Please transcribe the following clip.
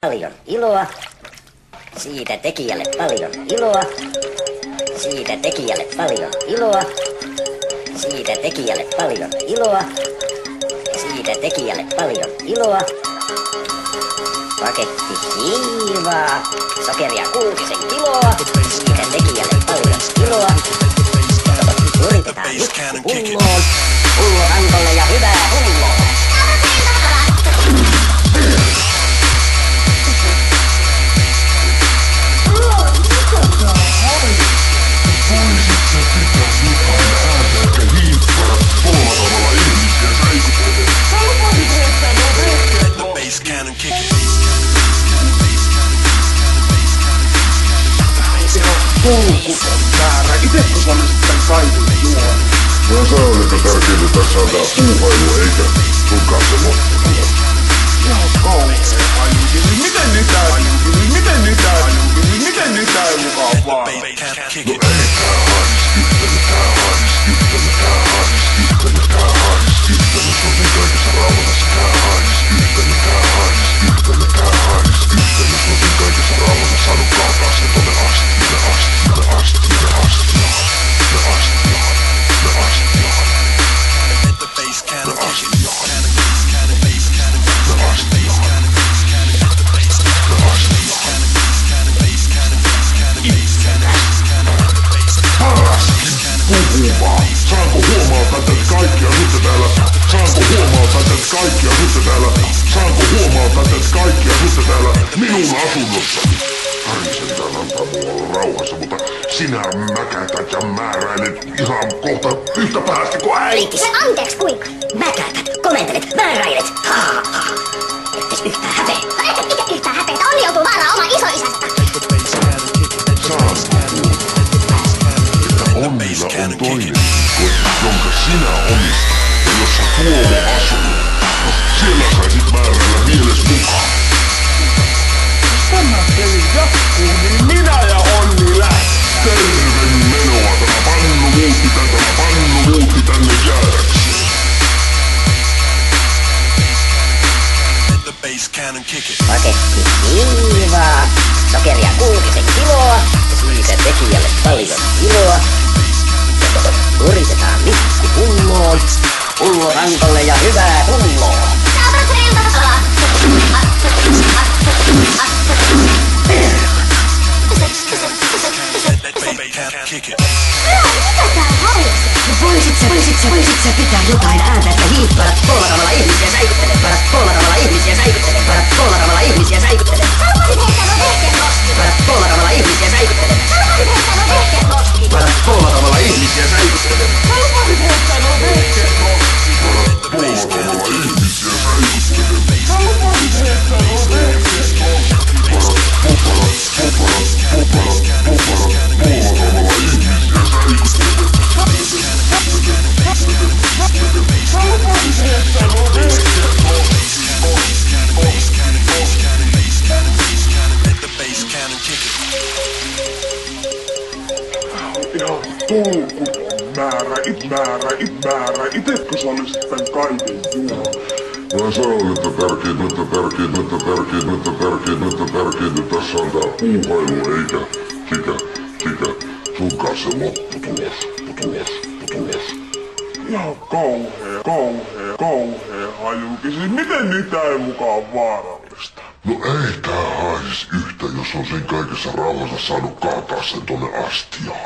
paljon iloa. Siitä tekijälle paljon iloa. Siitä tekijälle paljon iloa. Siitä tekijälle paljon iloa. Siitä tekijälle paljon iloa. Paketti hiivaa. Sokeria 6 kiloa. Siitä tekijälle paljon iloa. Kuritetaan nyt pulloon. Pullo rankolle ja hyvää pulloa. Kulkuton määrä. Itekö sä olisit tän kaikille juon? No se on ehkä tärkeintä tässä on tää puuhailu eikä sunkaan se lopputulos. Ihan kauhea hajukisi. Miten niitä ei mukaan vaan? No ei tää hais, yhtänyt, sotin kaikessa rauhassa tää hais, yhtänyt, sotin kaikessa rauhassa saanut kaataa sen tonne asti. Saanko huomata, että kaikki asutte täällä? Minun asunnossani? Harisen täällä antaa mulla olla rauhassa, mutta sinä mäkätät ja määräilet ihan kohta yhtä pahasti kuin äiti. Anteeksi kuinka? Mäkätät, komentelet, määräilet. Etteis yhtään häpeä. Eikä yhtään häpeetä. Onni joutuu vaaraan oman isoisästä. Onnilla on toinen jonka sinä omistat, ja jossa Tuomo asuu. Siellä saisit määräillä mieles mukaan. Tämä peli jatkuu, niin minä ja Onni lähtee. Terve menoa, tämä pannu muutti tänne jäädäkseen. Paketti hiivaa. Sokeria 6 kiloa. Siitä tekijälle paljon iloa. Kuritetaan nyt pulloon. Pullo rankolle ja hyvää pulloa. Voisit sä pitää jotain ääntä, että hiipparat polvaravalla ihmisiä säikyttele. Parat polvaravalla ihmisiä säikyttele. Parat polvaravalla ihmisiä säikyttele. Parat polvaravalla ihmisiä säikyttele. Parat polvaravalla ihmisiä säikyttele. Ihan tulkuton määrä. Itekö sä olisit tän kaiken juon? No se on nyt tärkeintä tässä on tää puuhailu eikä sunkaan se lopputulos. Ihan kauhea hajukisi. Miten niitä ei mukaan vaarallista? No ei tää haisis yhtä, jos on sen kaikessa rauhassa saanut kaataa sen tonne astiaan.